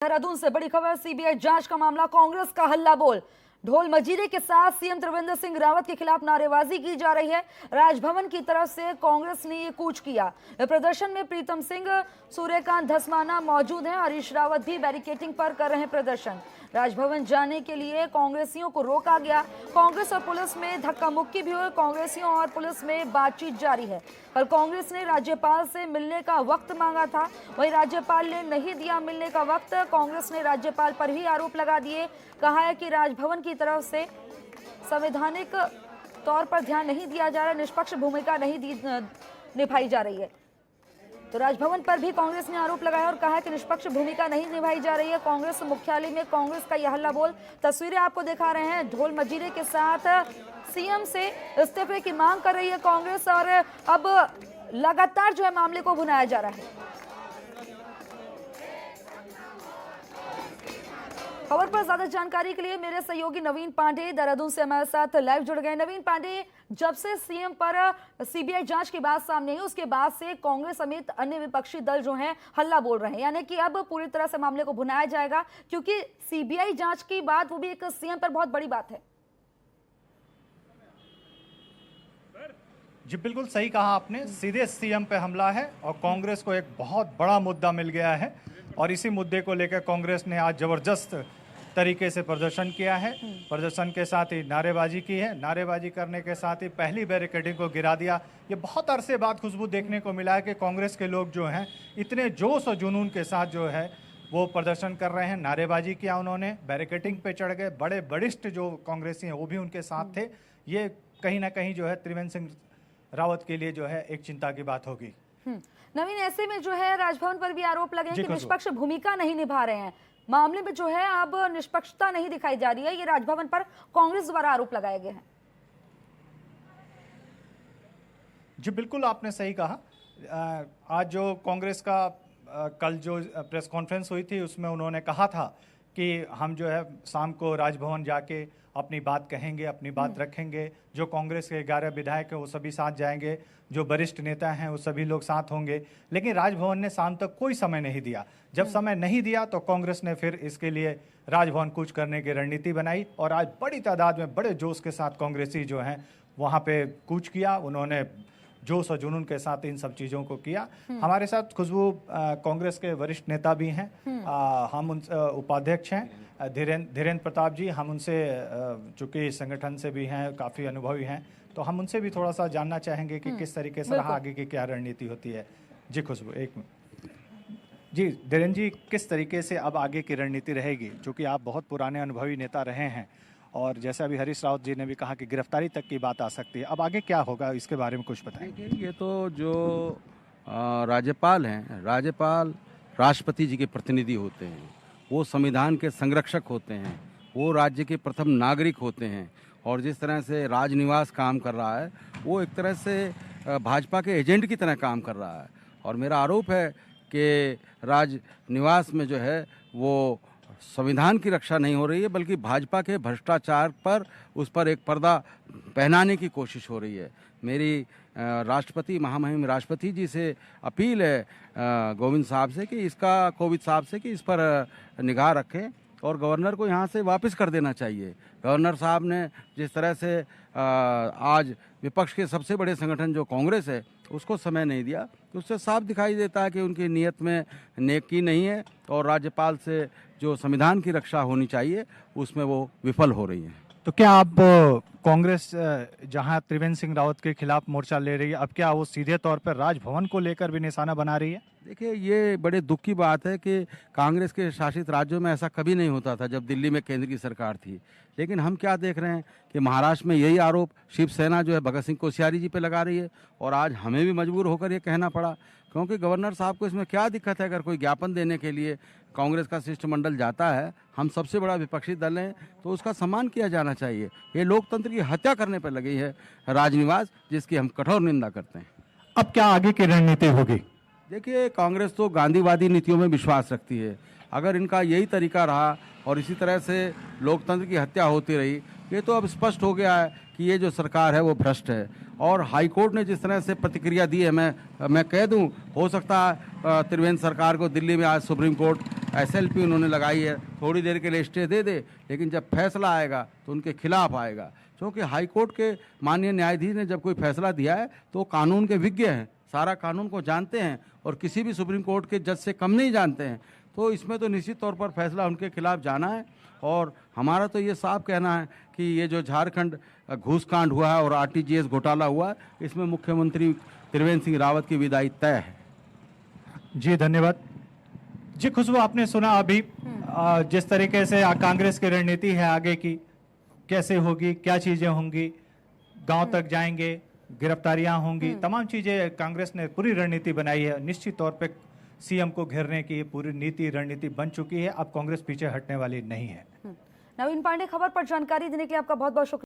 देहरादून से बड़ी खबर, सीबीआई जांच का मामला, कांग्रेस का हल्ला बोल। ढोल मजीरे के साथ सीएम त्रिवेंद्र सिंह रावत के खिलाफ नारेबाजी की जा रही है। राजभवन की तरफ से कांग्रेस ने ये कूच किया। प्रदर्शन में प्रीतम सिंह, सूर्यकांत धस्माना मौजूद हैं। हरीश रावत भी बैरिकेडिंग पर कर रहे हैं प्रदर्शन। राजभवन जाने के लिए कांग्रेसियों को रोका गया। कांग्रेस और पुलिस में धक्का मुक्की भी हुई। कांग्रेसियों और पुलिस में बातचीत जारी है। कल कांग्रेस ने राज्यपाल से मिलने का वक्त मांगा था, वहीं राज्यपाल ने नहीं दिया मिलने का वक्त। कांग्रेस ने राज्यपाल पर ही आरोप लगा दिए। कहा है कि राजभवन की तरफ से संवैधानिक तौर पर ध्यान नहीं दिया जा रहा, निष्पक्ष भूमिका नहीं निभाई जा रही है। तो राजभवन पर भी कांग्रेस ने आरोप लगाया और कहा कि निष्पक्ष भूमिका नहीं निभाई जा रही है। कांग्रेस मुख्यालय में कांग्रेस का यह हल्ला बोल। तस्वीरें आपको दिखा रहे हैं। ढोल मजीरे के साथ सीएम से इस्तीफे की मांग कर रही है कांग्रेस और अब लगातार जो है मामले को भुनाया जा रहा है। खबर पर ज्यादा जानकारी के लिए मेरे सहयोगी नवीन पांडे देहरादून से हमारे साथ लाइव जुड़ गए। नवीन पांडे, जब से सीएम पर सीबीआई जांच की बात सामने आई, उसके बाद से कांग्रेस समेत अन्य विपक्षी दल जो हैं हल्ला बोल रहे हैं, यानी कि अब पूरी तरह से मामले को भुनाया जाएगा, क्योंकि सीबीआई जांच की बात, वो भी एक सीएम पर बहुत बड़ी बात है। जी बिल्कुल सही कहा आपने, सीधे सीएम पे हमला है और कांग्रेस को एक बहुत बड़ा मुद्दा मिल गया है और इसी मुद्दे को लेकर कांग्रेस ने आज जबरदस्त तरीके से प्रदर्शन किया है। प्रदर्शन के साथ ही नारेबाजी की है। नारेबाजी करने के साथ ही पहली बैरिकेडिंग को गिरा दिया। ये बहुत अरसे बाद खुशबू देखने को मिला है कि कांग्रेस के लोग जो हैं इतने जोश और जुनून के साथ जो है वो प्रदर्शन कर रहे हैं। नारेबाजी किया उन्होंने, बैरिकेडिंग पे चढ़ गए। बड़े वरिष्ठ जो कांग्रेसी हैं वो भी उनके साथ थे। ये कहीं ना कहीं जो है त्रिवेंद्र सिंह रावत के लिए जो है एक चिंता की बात होगी। नवीन, ऐसे में जो है राजभवन पर भी आरोप लगे कि निष्पक्ष भूमिका नहीं निभा रहे हैं। मामले में जो है अब निष्पक्षता नहीं दिखाई जा रही है, ये राजभवन पर कांग्रेस द्वारा आरोप लगाए गए हैं। जी बिल्कुल आपने सही कहा। आज जो कांग्रेस का कल जो प्रेस कॉन्फ्रेंस हुई थी उसमें उन्होंने कहा था कि हम जो है शाम को राजभवन जाके अपनी बात कहेंगे, अपनी बात रखेंगे। जो कांग्रेस के 11 विधायक हैं वो सभी साथ जाएंगे, जो वरिष्ठ नेता हैं वो सभी लोग साथ होंगे। लेकिन राजभवन ने शाम तक कोई समय नहीं दिया। जब समय नहीं दिया तो कांग्रेस ने फिर इसके लिए राजभवन कूच करने की रणनीति बनाई और आज बड़ी तादाद में बड़े जोश के साथ कांग्रेसी जो हैं वहाँ पे कूच किया। उन्होंने जोश और जुनून के साथ इन सब चीज़ों को किया। हमारे साथ खुशबू कांग्रेस के वरिष्ठ नेता भी हैं, हम उन उपाध्यक्ष हैं धीरेन्द्र प्रताप जी। हम उनसे चूँकि संगठन से भी हैं, काफ़ी अनुभवी हैं, तो हम उनसे भी थोड़ा सा जानना चाहेंगे कि किस तरीके से रहा, आगे की क्या रणनीति होती है। जी खुशबू, एक मिनट। जी धीरेन्द्र जी, किस तरीके से अब आगे की रणनीति रहेगी, चूँकि आप बहुत पुराने अनुभवी नेता रहे हैं और जैसे अभी हरीश रावत जी ने भी कहा कि गिरफ्तारी तक की बात आ सकती है, अब आगे क्या होगा इसके बारे में कुछ बताएं। ये तो जो राज्यपाल हैं, राज्यपाल राष्ट्रपति जी के प्रतिनिधि होते हैं, वो संविधान के संरक्षक होते हैं, वो राज्य के प्रथम नागरिक होते हैं और जिस तरह से राजनिवास काम कर रहा है वो एक तरह से भाजपा के एजेंट की तरह काम कर रहा है। और मेरा आरोप है कि राजनिवास में जो है वो संविधान की रक्षा नहीं हो रही है, बल्कि भाजपा के भ्रष्टाचार पर उस पर एक पर्दा पहनाने की कोशिश हो रही है। मेरी राष्ट्रपति, महामहिम राष्ट्रपति जी से अपील है कोविंद साहब से कि इस पर निगाह रखें और गवर्नर को यहाँ से वापस कर देना चाहिए। गवर्नर साहब ने जिस तरह से आज विपक्ष के सबसे बड़े संगठन जो कांग्रेस है उसको समय नहीं दिया, तो उससे साफ दिखाई देता है कि उनकी नीयत में नेकी नहीं है और राज्यपाल से जो संविधान की रक्षा होनी चाहिए उसमें वो विफल हो रही है। तो क्या आप कांग्रेस जहां त्रिवेंद्र सिंह रावत के खिलाफ मोर्चा ले रही है, अब क्या वो सीधे तौर पर राजभवन को लेकर भी निशाना बना रही है? देखिए, ये बड़े दुख की बात है कि कांग्रेस के शासित राज्यों में ऐसा कभी नहीं होता था जब दिल्ली में केंद्र की सरकार थी। लेकिन हम क्या देख रहे हैं कि महाराष्ट्र में यही आरोप शिवसेना जो है भगत सिंह कोश्यारी जी पे लगा रही है और आज हमें भी मजबूर होकर ये कहना पड़ा, क्योंकि गवर्नर साहब को इसमें क्या दिक्कत है अगर कोई ज्ञापन देने के लिए कांग्रेस का शिष्टमंडल जाता है। हम सबसे बड़ा विपक्षी दल हैं तो उसका सम्मान किया जाना चाहिए। ये लोकतंत्र की हत्या करने पर लगी है राजनिवास, जिसकी हम कठोर निंदा करते हैं। अब क्या आगे की रणनीति होगी? देखिए, कांग्रेस तो गांधीवादी नीतियों में विश्वास रखती है। अगर इनका यही तरीका रहा और इसी तरह से लोकतंत्र की हत्या होती रही, ये तो अब स्पष्ट हो गया है कि ये जो सरकार है वो भ्रष्ट है। और हाईकोर्ट ने जिस तरह से प्रतिक्रिया दी है, मैं कह दूं, हो सकता है त्रिवेंद्र सरकार को दिल्ली में आज सुप्रीम कोर्ट SLP उन्होंने लगाई है, थोड़ी देर के लिए स्टे दे दे, लेकिन जब फैसला आएगा तो उनके खिलाफ आएगा। क्योंकि हाई कोर्ट के माननीय न्यायाधीश ने जब कोई फैसला दिया है तो कानून के विज्ञ हैं, सारा कानून को जानते हैं और किसी भी सुप्रीम कोर्ट के जज से कम नहीं जानते हैं। तो इसमें तो निश्चित तौर पर फैसला उनके खिलाफ जाना है। और हमारा तो ये साफ कहना है कि ये जो झारखंड घूसकांड हुआ है और RTGS घोटाला हुआ है, इसमें मुख्यमंत्री त्रिवेंद्र सिंह रावत की विदाई तय है। जी धन्यवाद। जी खुशबू, आपने सुना अभी जिस तरीके से कांग्रेस की रणनीति है आगे की, कैसे होगी, क्या चीजें होंगी, गांव तक जाएंगे, गिरफ्तारियां होंगी, तमाम चीजें कांग्रेस ने पूरी रणनीति बनाई है। निश्चित तौर पे CM को घेरने की पूरी नीति रणनीति बन चुकी है। अब कांग्रेस पीछे हटने वाली नहीं है। नवीन पांडे, खबर पर जानकारी देने के लिए आपका बहुत बहुत शुक्रिया।